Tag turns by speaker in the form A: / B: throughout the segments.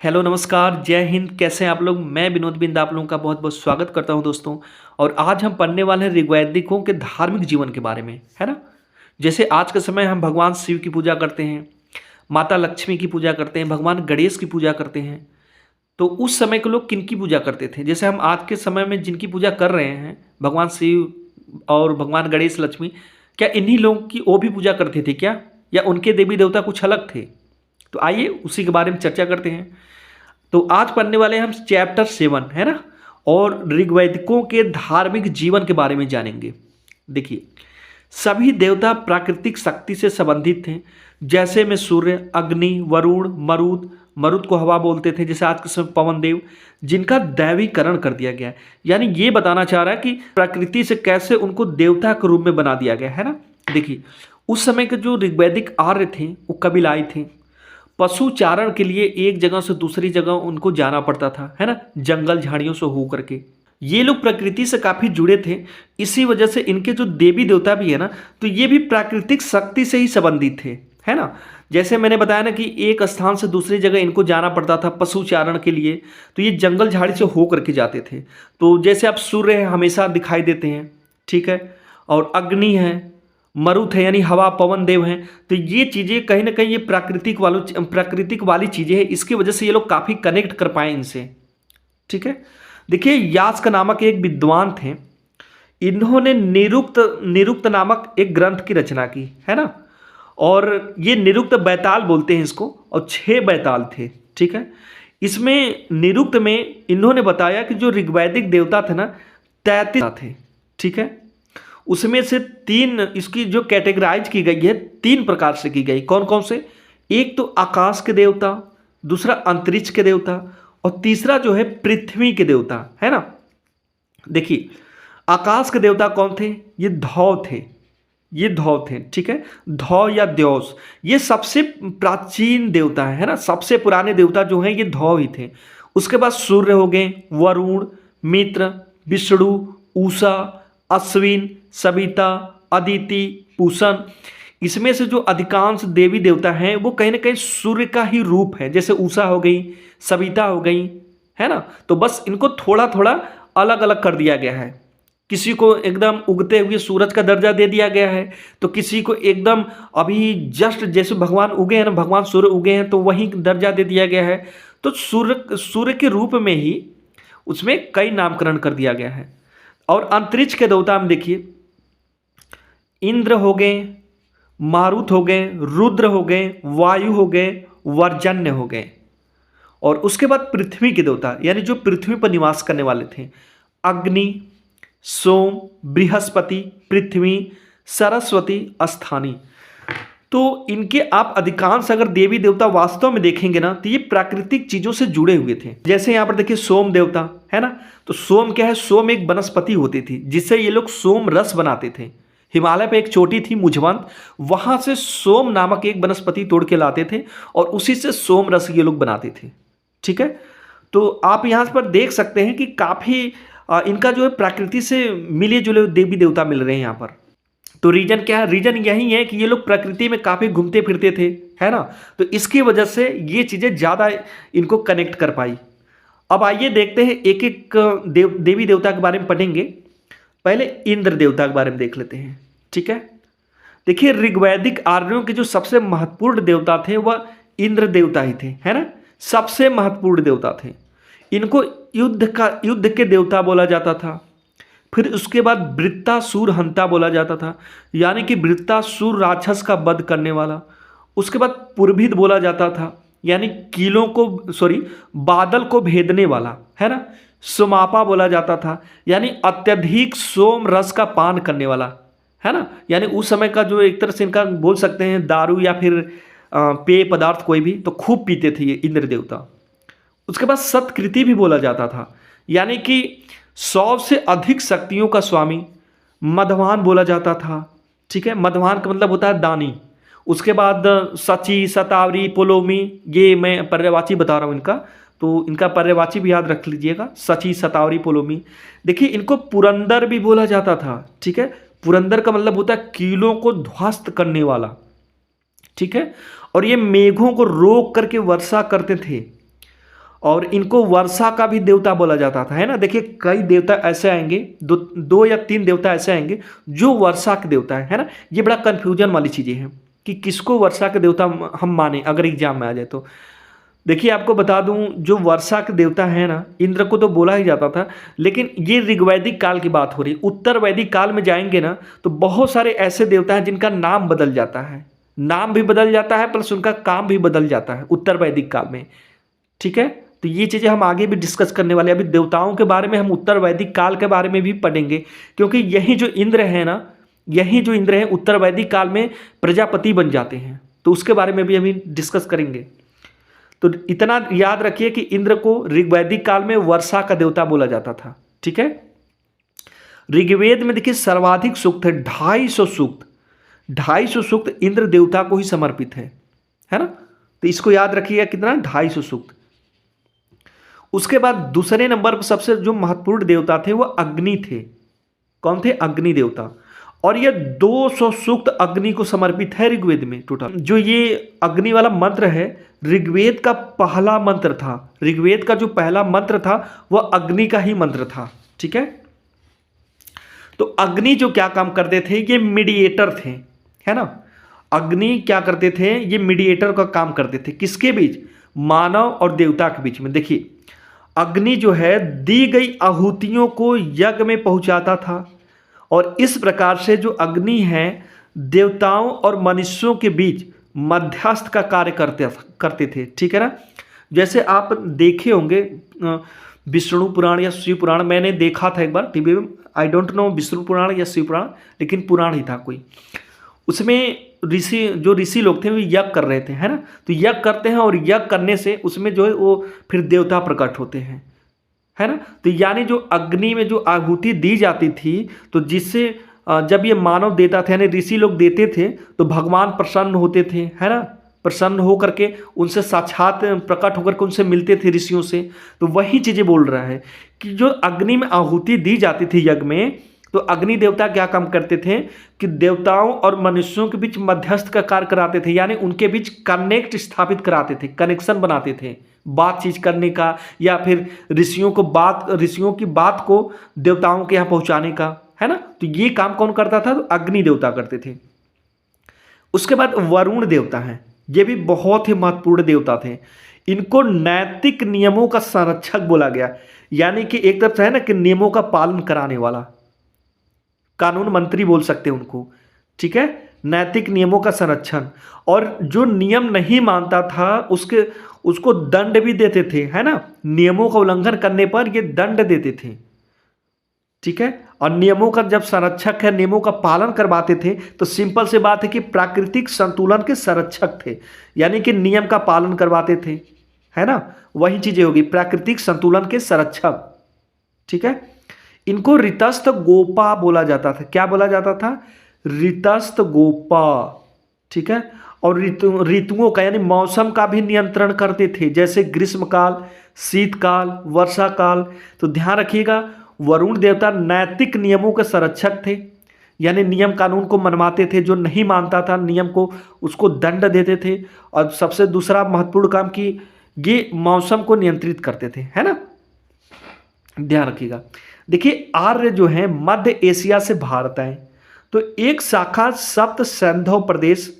A: Hello नमस्कार जय हिंद। कैसे हैं आप लोग। मैं विनोद बिंद आप लोगों का बहुत बहुत स्वागत करता हूं दोस्तों। और आज हम पढ़ने वाले हैं ऋग्वैदिकों के धार्मिक जीवन के बारे में, है ना। जैसे आज के समय हम भगवान शिव की पूजा करते हैं, माता लक्ष्मी की पूजा करते हैं, भगवान गणेश की पूजा करते हैं। तो उस समय के लोग किनकी पूजा करते थे। जैसे हम आज के समय में जिनकी पूजा कर रहे हैं, भगवान शिव और भगवान गणेश लक्ष्मी, क्या इन्हीं लोगों की वो भी पूजा करते थे क्या, या उनके देवी देवता कुछ अलग थे। तो आइए उसी के बारे में चर्चा करते हैं। तो आज पढ़ने वाले हैं हम चैप्टर 7, है ना। और ऋग्वैदिकों के धार्मिक जीवन के बारे में जानेंगे। देखिए, सभी देवता प्राकृतिक शक्ति से संबंधित थे। जैसे में सूर्य, अग्नि, वरुण, मरुत, मरुत को हवा बोलते थे, जैसे आज के समय पवन देव, जिनका दैवीकरण कर दिया गया है। यानी ये बताना चाह रहा है कि प्रकृति से कैसे उनको देवता के रूप में बना दिया गया है ना। देखिए, उस समय के जो ऋग्वैदिक आर्य थे वो कबीलाई थे। पशु चारण के लिए एक जगह से दूसरी जगह उनको जाना पड़ता था, है ना, जंगल झाड़ियों से हो करके। ये लोग प्रकृति से काफी जुड़े थे। इसी वजह से इनके जो देवी देवता भी है ना, तो ये भी प्राकृतिक शक्ति से ही संबंधित थे, है ना। जैसे मैंने बताया ना कि एक स्थान से दूसरी जगह इनको जाना पड़ता था पशु चारण के लिए, तो ये जंगल झाड़ी से हो करके जाते थे। तो जैसे आप सूर्य हमेशा दिखाई देते हैं, ठीक है, और अग्नि है, मरुत है यानी हवा, पवन देव हैं। तो ये चीज़ें कहीं ना कहीं ये प्राकृतिक वाली चीज़ें हैं। इसकी वजह से ये लोग काफ़ी कनेक्ट कर पाए इनसे, ठीक है। देखिए, यास्क नामक एक विद्वान थे। इन्होंने निरुक्त निरुक्त नामक एक ग्रंथ की रचना की, है ना। और ये निरुक्त बैताल बोलते हैं इसको, और 6 बैताल थे, ठीक है। इसमें निरुक्त में इन्होंने बताया कि जो ऋग्वैदिक देवता थे ना, 33 थे, ठीक है। उसमें से 3 इसकी जो कैटेगराइज की गई है 3 प्रकार से की गई। कौन कौन से। एक तो आकाश के देवता, दूसरा अंतरिक्ष के देवता, और तीसरा जो है पृथ्वी के देवता, है ना। देखिए, आकाश के देवता कौन थे। ये धौ थे, ये धौ थे, ठीक है। धौ या द्यौस, ये सबसे प्राचीन देवता है ना। सबसे पुराने देवता जो हैं ये धौ ही थे। उसके बाद सूर्य हो गए, वरुण, मित्र, विष्णु, उषा, अश्विन, सविता, अदिति, पूषण। इसमें से जो अधिकांश देवी देवता हैं वो कहीं ना कहीं सूर्य का ही रूप है। जैसे उषा हो गई, सविता हो गई, है ना। तो बस इनको थोड़ा थोड़ा अलग अलग कर दिया गया है। किसी को एकदम उगते हुए सूरज का दर्जा दे दिया गया है, तो किसी को एकदम अभी जस्ट जैसे भगवान उगे हैं ना, भगवान सूर्य उगे हैं तो वही दर्जा दे दिया गया है। तो सूर्य के रूप में ही उसमें कई नामकरण कर दिया गया है। और अंतरिक्ष के देवता में देखिए, इंद्र हो गए, मारुत हो गए, रुद्र हो गए, वायु हो गए, वर्जन्य हो गए। और उसके बाद पृथ्वी के देवता यानी जो पृथ्वी पर निवास करने वाले थे, अग्नि, सोम, बृहस्पति, पृथ्वी, सरस्वती, स्थानी। तो इनके आप अधिकांश अगर देवी देवता वास्तव में देखेंगे ना, तो ये प्राकृतिक चीजों से जुड़े हुए थे। जैसे यहां पर देखिए सोम देवता, है ना। तो सोम क्या है, सोम एक वनस्पति होती थी जिससे ये लोग सोम रस बनाते थे। हिमालय पे एक चोटी थी मुझवंत, वहां से सोम नामक एक वनस्पति तोड़ के लाते थे और उसी से सोम रस ये लोग बनाते थे, ठीक है। तो आप यहां पर देख सकते हैं कि काफी इनका जो है प्रकृति से मिले जुले देवी देवता मिल रहे हैं यहाँ पर। तो रीजन क्या है, रीजन यही है कि ये लोग प्रकृति में काफी घूमते फिरते थे, है ना। तो इसकी वजह से ये चीजें ज्यादा इनको कनेक्ट कर पाई। अब आइए देखते हैं एक एक देवी देवता के बारे में पढ़ेंगे। पहले इंद्र देवता के बारे में देख लेते हैं, ठीक है। देखिए, ऋग्वैदिक आर्यों के जो सबसे महत्वपूर्ण देवता थे वह इंद्र देवता ही थे, है ना। सबसे महत्वपूर्ण देवता थे। इनको युद्ध के देवता बोला जाता था। फिर उसके बाद वृत्तासुर हंता बोला जाता था, यानी कि वृत्तासुर राक्षस का वध करने वाला। उसके बाद पुरभिद बोला जाता था, यानी बादल को भेदने वाला, है ना। सोमापा बोला जाता था, यानी अत्यधिक सोम रस का पान करने वाला, है ना। यानी उस समय का जो एक तरह से इनका बोल सकते हैं दारू या फिर पेय पदार्थ कोई भी, तो खूब पीते थे ये इंद्र देवता। उसके बाद सत्कृति भी बोला जाता था, यानी कि 100 से अधिक शक्तियों का स्वामी। मधवान बोला जाता था, ठीक है। मधवान का मतलब होता है दानी। उसके बाद सची, सतावरी, पोलोमी, ये मैं पर्यायवाची बता रहा हूँ इनका, तो इनका पर्यायवाची भी याद रख लीजिएगा, सची, सतावरी, पोलोमी। देखिए, इनको पुरंदर भी बोला जाता था, ठीक है। पुरंदर का मतलब होता है कीलों को ध्वस्त करने वाला, ठीक है। और ये मेघों को रोक करके वर्षा करते थे। और इनको वर्षा का भी देवता बोला जाता था, है ना। देखिए कई देवता ऐसे आएंगे, दो या तीन देवता ऐसे आएंगे जो वर्षा के देवता है ना। ये बड़ा कन्फ्यूजन वाली चीज़ें हैं कि किसको वर्षा के देवता हम माने अगर एग्जाम में आ जाए तो। देखिए आपको बता दूं, जो वर्षा के देवता है ना, इंद्र को तो बोला ही जाता था, लेकिन ये ऋग्वैदिक काल की बात हो रही है। उत्तर वैदिक काल में जाएंगे ना तो बहुत सारे ऐसे देवता हैं जिनका नाम बदल जाता है, नाम भी बदल जाता है प्लस उनका काम भी बदल जाता है उत्तर वैदिक काल में, ठीक है। तो ये चीज़ें हम आगे भी डिस्कस करने वाले हैं। अभी देवताओं के बारे में हम उत्तर वैदिक काल के बारे में भी पढ़ेंगे, क्योंकि यही जो इंद्र है ना, यही जो इंद्र है उत्तर वैदिक काल में प्रजापति बन जाते हैं, तो उसके बारे में भी हम डिस्कस करेंगे। तो इतना याद रखिए कि इंद्र को ऋग्वैदिक काल में वर्षा का देवता बोला जाता था, ठीक है। ऋग्वेद में देखिए सर्वाधिक सूक्त है, 250 सूक्त, 250 सूक्त इंद्र देवता को ही समर्पित है ना। तो इसको याद रखिएगा कितना, 250 सूक्त। उसके बाद दूसरे नंबर पर सबसे जो महत्वपूर्ण देवता थे वो अग्नि थे। कौन थे? अग्नि देवता। और ये 200 सूक्त अग्नि को समर्पित है ऋग्वेद में टोटल। जो ये अग्नि वाला मंत्र है ऋग्वेद का पहला मंत्र था, ऋग्वेद का जो पहला मंत्र था वह अग्नि का ही मंत्र था, ठीक है। तो अग्नि जो क्या काम करते थे, ये मीडिएटर थे, है ना। अग्नि क्या करते थे, ये मीडिएटर का काम करते थे, किसके बीच? मानव और देवता के बीच में। देखिए अग्नि जो है दी गई आहुतियों को यज्ञ में पहुंचाता था, और इस प्रकार से जो अग्नि है देवताओं और मनुष्यों के बीच मध्यस्थ का कार्य करते थे, ठीक है ना। जैसे आप देखे होंगे विष्णु पुराण या शिव पुराण, मैंने देखा था एक बार टीवी में, आई डोंट नो विष्णु पुराण या शिव पुराण, लेकिन पुराण ही था कोई। उसमें ऋषि लोग थे वो यज्ञ कर रहे थे, है ना। तो यज्ञ करते हैं और यज्ञ करने से उसमें जो है वो फिर देवता प्रकट होते हैं, है ना। तो यानी जो अग्नि में जो आहुति दी जाती थी, तो जिससे जब ये मानव देता था यानी ऋषि लोग देते थे तो भगवान प्रसन्न होते थे, है ना। प्रसन्न होकर के उनसे साक्षात प्रकट होकर के उनसे मिलते थे ऋषियों से। तो वही चीज़ें बोल रहा है कि जो अग्नि में आहुति दी जाती थी यज्ञ में, तो अग्नि देवता क्या काम करते थे कि देवताओं और मनुष्यों के बीच मध्यस्थ का कार्य कराते थे, यानी उनके बीच कनेक्ट स्थापित कराते थे, कनेक्शन बनाते थे बातचीत करने का, या फिर ऋषियों की बात को देवताओं के यहाँ पहुँचाने का, है ना। तो ये काम कौन करता था? तो अग्नि देवता करते थे। उसके बाद वरुण देवता हैं, ये भी बहुत ही महत्वपूर्ण देवता थे। इनको नैतिक नियमों का संरक्षक बोला गया, यानी कि एक तरफ से है ना कि नियमों का पालन कराने वाला, कानून मंत्री बोल सकते हैं उनको, ठीक है। नैतिक नियमों का संरक्षण, और जो नियम नहीं मानता था उसको दंड भी देते थे, है ना। नियमों का उल्लंघन करने पर ये दंड देते थे, ठीक है। और नियमों का जब संरक्षक है, नियमों का पालन करवाते थे, तो सिंपल सी बात है कि प्राकृतिक संतुलन के संरक्षक थे, यानी कि नियम का पालन करवाते थे, है ना। वही चीजें होगी, प्राकृतिक संतुलन के संरक्षक, ठीक है। इनको ऋतस्थ गोपा बोला जाता था। क्या बोला जाता था? ऋतस्थ गोपा, ठीक है। और ऋतुओं का यानी मौसम का भी नियंत्रण करते थे, जैसे ग्रीष्मकाल, शीतकाल, वर्षा काल। तो ध्यान रखिएगा, वरुण देवता नैतिक नियमों के संरक्षक थे, यानी नियम कानून को मनवाते थे, जो नहीं मानता था नियम को उसको दंड देते थे। और सबसे दूसरा महत्वपूर्ण काम कि ये मौसम को नियंत्रित करते थे, है ना। ध्यान रखिएगा। देखिए आर्य जो है मध्य एशिया से भारत आए, तो एक शाखा सप्त सिंधु प्रदेश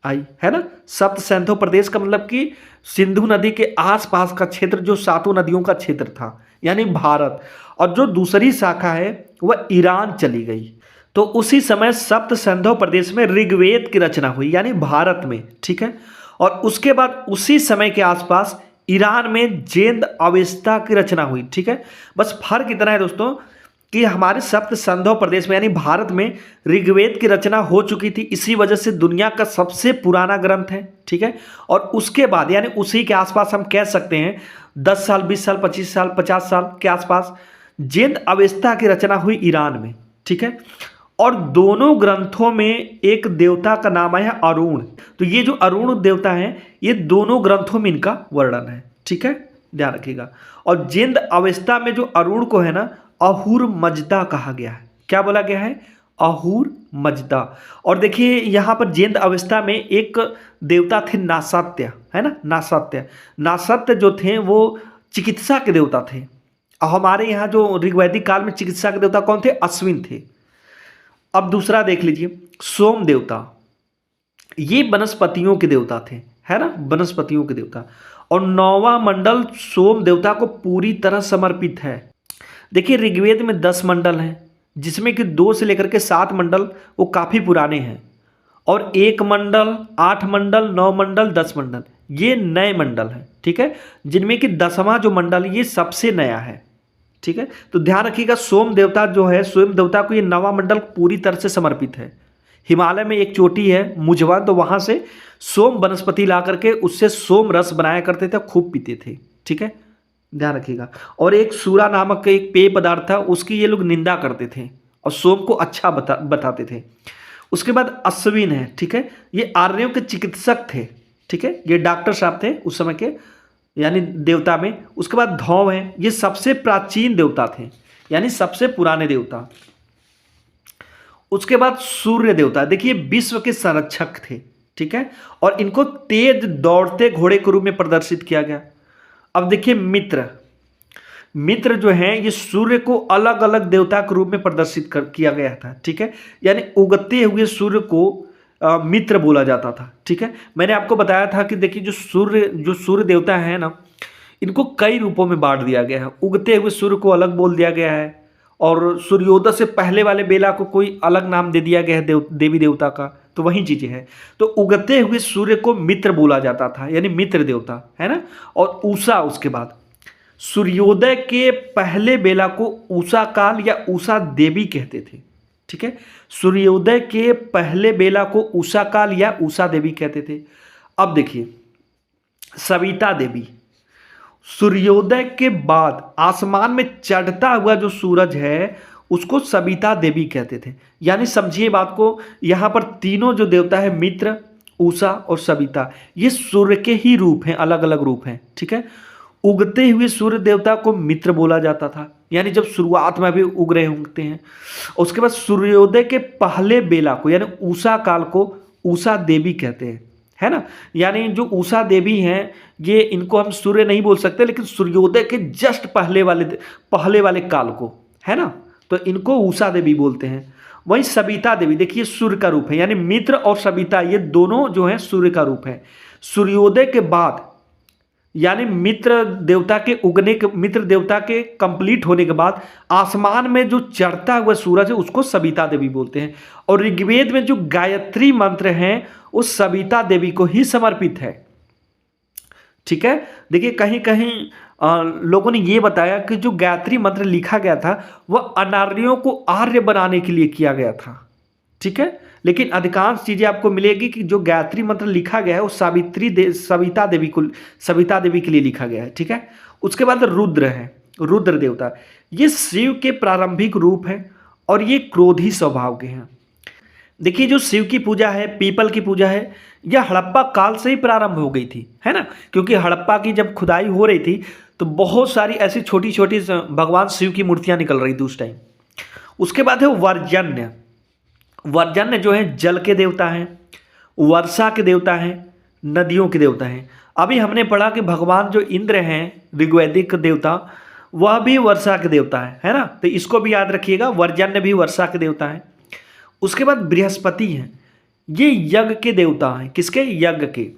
A: आई, है ना। सप्त सिंधु प्रदेश का मतलब कि सिंधु नदी के आसपास का क्षेत्र, जो सातों नदियों का क्षेत्र था, यानी भारत। और जो दूसरी शाखा है वह ईरान चली गई। तो उसी समय सप्त सिंधु प्रदेश में ऋग्वेद की रचना हुई, यानी भारत में, ठीक है। और उसके बाद उसी समय के आसपास ईरान में जैन अवेस्ता की रचना हुई, ठीक है। बस फर्क इतना है दोस्तों कि हमारे सप्त सिंधु प्रदेश में यानी भारत में ऋग्वेद की रचना हो चुकी थी, इसी वजह से दुनिया का सबसे पुराना ग्रंथ है, ठीक है। और उसके बाद यानी उसी के आसपास हम कह सकते हैं 10 साल, 20 साल, 25 साल, 50 साल के आसपास जैन अवेस्ता की रचना हुई ईरान में, ठीक है। और दोनों ग्रंथों में एक देवता का नाम है अरुण। तो ये जो अरुण देवता है, ये दोनों ग्रंथों में इनका वर्णन है, ठीक है। ध्यान रखिएगा। और जैन अवेस्ता में जो अरुण को है ना अहूर मजदा कहा गया है। क्या बोला गया है? अहूर मजदा। और देखिए यहाँ पर जैन अवस्था में एक देवता थे नासत्य, है ना। नासत्य जो थे वो चिकित्सा के देवता थे। और हमारे यहाँ जो ऋग्वैदिक काल में चिकित्सा के देवता कौन थे? अश्विन थे। अब दूसरा देख लीजिए, सोम देवता, ये वनस्पतियों के देवता थे, है ना, वनस्पतियों के देवता। और 9वां मंडल सोम देवता को पूरी तरह समर्पित है। देखिए ऋग्वेद में 10 मंडल हैं, जिसमें कि 2 से लेकर के 7 मंडल वो काफ़ी पुराने हैं, और 1 मंडल, 8 मंडल, 9 मंडल, 10 मंडल ये नए मंडल हैं, ठीक है, जिनमें कि 10वां जो मंडल ये सबसे नया है, ठीक है। तो ध्यान रखिएगा, सोम देवता जो है, सोम देवता को ये 9वां मंडल पूरी तरह से समर्पित है। हिमालय में एक चोटी है मुझवन, तो वहाँ से सोम वनस्पति ला करके उससे सोम रस बनाया करते थे, खूब पीते थे, ठीक है, ध्यान रखिएगा। और एक सूरा नामक एक पेय पदार्थ था, उसकी ये लोग निंदा करते थे और सोम को अच्छा बताते थे। उसके बाद अश्विन है, ठीक है, ये आर्यों के चिकित्सक थे, ठीक है, ये डॉक्टर साहब थे उस समय के, यानी देवता में। उसके बाद धौव है, ये सबसे प्राचीन देवता थे, यानी सबसे पुराने देवता। उसके बाद सूर्य देवता, देखिए विश्व के संरक्षक थे, ठीक है, और इनको तेज दौड़ते घोड़े के रूप में प्रदर्शित किया गया। अब देखिए मित्र, मित्र जो है ये सूर्य को अलग अलग देवता के रूप में प्रदर्शित किया गया था, ठीक है, यानी उगते हुए सूर्य को मित्र बोला जाता था, ठीक है। मैंने आपको बताया था कि देखिए जो सूर्य देवता है ना, इनको कई रूपों में बांट दिया गया है। उगते हुए सूर्य को अलग बोल दिया गया है, और सूर्योदय से पहले वाले बेला को कोई अलग नाम दे दिया गया है देवी देवता का, तो वही चीजें हैं। तो उगते हुए सूर्य को मित्र बोला जाता था, यानी मित्र देवता, है ना। और उषा, उसके बाद सूर्योदय के पहले बेला को उषा काल या उषा देवी कहते थे, ठीक है, सूर्योदय के पहले बेला को उषा काल या उषा देवी कहते थे। अब देखिए सविता देवी, सूर्योदय के बाद आसमान में चढ़ता हुआ जो सूरज है उसको सविता देवी कहते थे। यानी समझिए बात को, यहाँ पर तीनों जो देवता है, मित्र, उषा और सविता, ये सूर्य के ही रूप हैं, अलग अलग रूप हैं, ठीक है। उगते हुए सूर्य देवता को मित्र बोला जाता था, यानी जब शुरुआत में भी उग रहे उगते हैं। उसके बाद सूर्योदय के पहले बेला को यानी उषा काल को उषा देवी कहते हैं, है ना। यानी जो उषा देवी हैं ये, इनको हम सूर्य नहीं बोल सकते, लेकिन सूर्योदय के जस्ट पहले वाले काल को, है ना, तो इनको उषा देवी बोलते हैं। वहीं सविता देवी, देखिए सूर्य का रूप है, यानी मित्र और सविता ये दोनों जो है सूर्य का रूप है। सूर्योदय के बाद यानी मित्र देवता के कंप्लीट होने के बाद आसमान में जो चढ़ता हुआ सूरज है उसको सविता देवी बोलते हैं। और ऋग्वेद में जो गायत्री मंत्र हैं वो सविता देवी को ही समर्पित है, ठीक है। देखिए कहीं कहीं लोगों ने ये बताया कि जो गायत्री मंत्र लिखा गया था वह अनार्यों को आर्य बनाने के लिए किया गया था, ठीक है, लेकिन अधिकांश चीजें आपको मिलेगी कि जो गायत्री मंत्र लिखा गया है वो सविता देवी के लिए लिखा गया है, ठीक है। उसके बाद रुद्र है, रुद्र देवता, ये शिव के प्रारंभिक रूप है और ये क्रोधी स्वभाव के हैं। देखिए जो शिव की पूजा है, पीपल की पूजा है, यह हड़प्पा काल से ही प्रारंभ हो गई थी, है ना, क्योंकि हड़प्पा की जब खुदाई हो रही थी तो बहुत सारी ऐसी छोटी छोटी भगवान शिव की मूर्तियां निकल रही थी उस टाइम। उसके बाद है वर्जन्य, वर्जन्य जो है जल के देवता हैं, वर्षा के देवता हैं, नदियों के देवता हैं। अभी हमने पढ़ा कि भगवान जो इंद्र हैं ऋग्वैदिक देवता, वह भी वर्षा के देवता है ना, तो इसको भी याद रखिएगा, वर्जन्य भी वर्षा के देवता है। उसके बाद बृहस्पति हैं, ये यज्ञ के देवता हैं, किसके? यज्ञ के।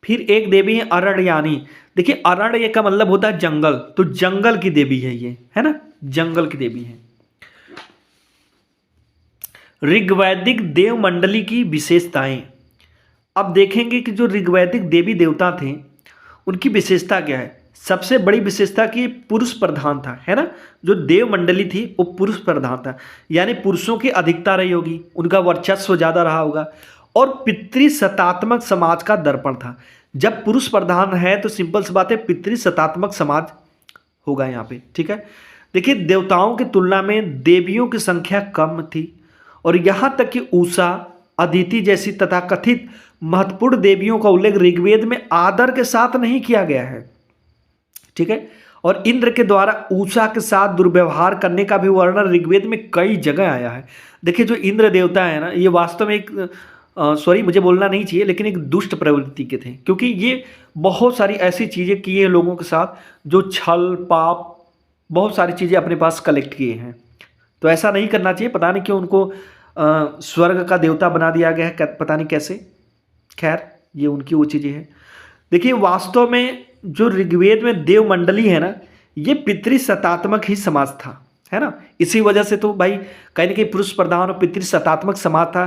A: फिर एक देवी है अरण्यानी, देखिए अरण्य का मतलब होता है जंगल, तो जंगल की देवी है ये, है ना, जंगल की देवी है। ऋग्वैदिक देव मंडली की विशेषताएं, अब देखेंगे कि जो ऋग्वैदिक देवी देवता थे उनकी विशेषता क्या है। सबसे बड़ी विशेषता कि पुरुष प्रधान था, है ना, जो देव मंडली थी वो पुरुष प्रधान था, यानी पुरुषों की अधिकता रही होगी, उनका वर्चस्व ज़्यादा रहा होगा, और पितृसत्तात्मक समाज का दर्पण था। जब पुरुष प्रधान है तो सिंपल सी बात है, पितृसत्तात्मक समाज होगा यहाँ पे, ठीक है। देखिए देवताओं की तुलना में देवियों की संख्या कम थी, और यहाँ तक कि उषा, अदिति जैसी तथाकथित महत्वपूर्ण देवियों का उल्लेख ऋग्वेद में आदर के साथ नहीं किया गया है, ठीक है। और इंद्र के द्वारा उषा के साथ दुर्व्यवहार करने का भी वर्णन ऋग्वेद में कई जगह आया है। देखिए जो इंद्र देवता है ना, ये वास्तव में एक सॉरी मुझे बोलना नहीं चाहिए, लेकिन एक दुष्ट प्रवृत्ति के थे, क्योंकि ये बहुत सारी ऐसी चीज़ें किए लोगों के साथ जो छल पाप बहुत सारी चीज़ें अपने पास कलेक्ट किए हैं। तो ऐसा नहीं करना चाहिए। पता नहीं क्यों उनको स्वर्ग का देवता बना दिया गया है, पता नहीं कैसे। खैर ये उनकी वो चीज़ें हैं। देखिए वास्तव में जो ऋग्वेद में देव मंडली है ना, ये पितृसत्तात्मक ही समाज था, है ना। इसी वजह से तो भाई कहीं ना कहीं पुरुष प्रधान और पितृसत्तात्मक समाज था,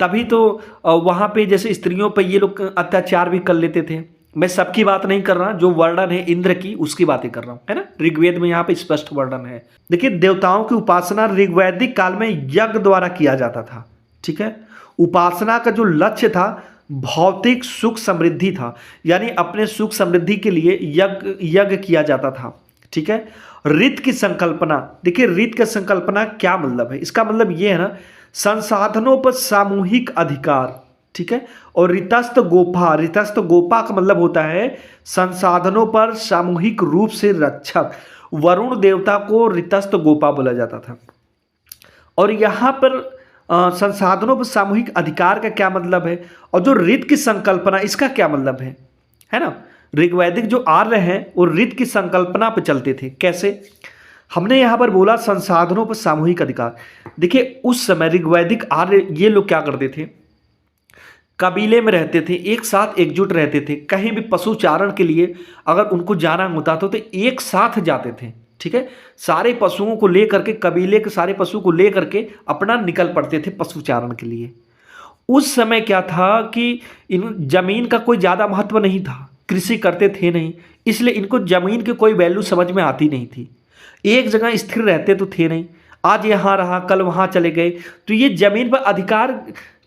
A: तभी तो वहाँ पे जैसे स्त्रियों पर ये लोग अत्याचार भी कर लेते थे। मैं सबकी बात नहीं कर रहा, जो वर्णन है इंद्र की उसकी बातें कर रहा हूँ, है ना। ऋग्वेद में यहाँ पे स्पष्ट वर्णन है। देखिए देवताओं की उपासना ऋग्वैदिक काल में यज्ञ द्वारा किया जाता था, ठीक है। उपासना का जो लक्ष्य था भौतिक सुख समृद्धि था, यानी अपने सुख समृद्धि के लिए यज्ञ किया जाता था, ठीक है। रित की संकल्पना, देखिए रित की संकल्पना क्या मतलब है, इसका मतलब ये है ना संसाधनों पर सामूहिक अधिकार, ठीक है। और ऋतस्थ गोपा का मतलब होता है संसाधनों पर सामूहिक रूप से रक्षक। वरुण देवता को ऋतस्थ गोपा बोला जाता था। और यहाँ पर संसाधनों पर सामूहिक अधिकार का क्या मतलब है, और जो रित की संकल्पना इसका क्या मतलब है ना। ऋग्वैदिक जो आर्य हैं वो रित की संकल्पना पर चलते थे। कैसे, हमने यहाँ पर बोला संसाधनों पर सामूहिक अधिकार। देखिए उस समय ऋग्वैदिक आर्य ये लोग क्या करते थे, कबीले में रहते थे, एक साथ एकजुट रहते थे। कहीं भी पशुचारण के लिए अगर उनको जाना होता तो एक साथ जाते थे, ठीक है। सारे पशुओं को लेकर के, कबीले के सारे पशु को लेकर के अपना निकल पड़ते थे पशुचारण के लिए। उस समय क्या था कि इन जमीन का कोई ज़्यादा महत्व नहीं था, कृषि करते थे नहीं, इसलिए इनको जमीन की कोई वैल्यू समझ में आती नहीं थी। एक जगह स्थिर रहते तो थे नहीं, आज यहाँ रहा कल वहाँ चले गए, तो ये जमीन पर अधिकार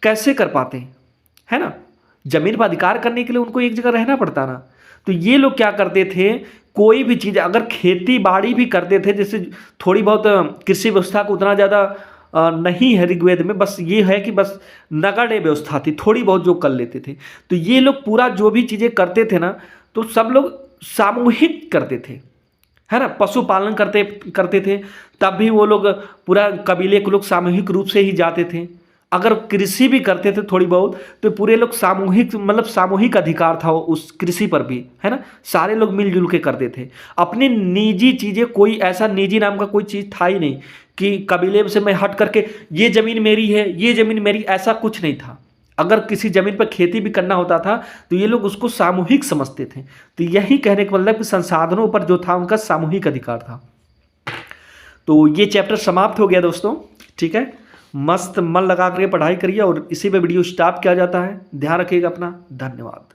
A: कैसे कर पाते हैं, है ना। जमीन पर अधिकार करने के लिए उनको एक जगह रहना पड़ता ना। तो ये लोग क्या करते थे, कोई भी चीज़ अगर खेती बाड़ी भी करते थे, जैसे थोड़ी बहुत कृषि व्यवस्था को उतना ज़्यादा नहीं है ऋग्वेद में, बस ये है कि बस नगण्य व्यवस्था थी, थोड़ी बहुत जो कर लेते थे। तो ये लोग पूरा जो भी चीज़ें करते थे ना, तो सब लोग सामूहिक करते थे, है ना। पशुपालन करते थे, तब भी वो लोग पूरा कबीले के लोग सामूहिक रूप से ही जाते थे। अगर कृषि भी करते थे थोड़ी बहुत, तो पूरे लोग सामूहिक, मतलब सामूहिक अधिकार था उस कृषि पर भी, है ना। सारे लोग मिलजुल के करते थे। अपनी निजी चीज़ें, कोई ऐसा निजी नाम का कोई चीज़ था ही नहीं कि कबीले से मैं हट करके ये ज़मीन मेरी है, ये ज़मीन मेरी, ऐसा कुछ नहीं था। अगर किसी ज़मीन पर खेती भी करना होता था तो ये लोग उसको सामूहिक समझते थे। तो यही कहने का मतलब कि संसाधनों पर जो था उनका सामूहिक अधिकार था। तो ये चैप्टर समाप्त हो गया दोस्तों, ठीक है। मस्त मन लगा करके पढ़ाई करिए और इसी पे वीडियो स्टॉप किया जाता है। ध्यान रखिएगा अपना। धन्यवाद।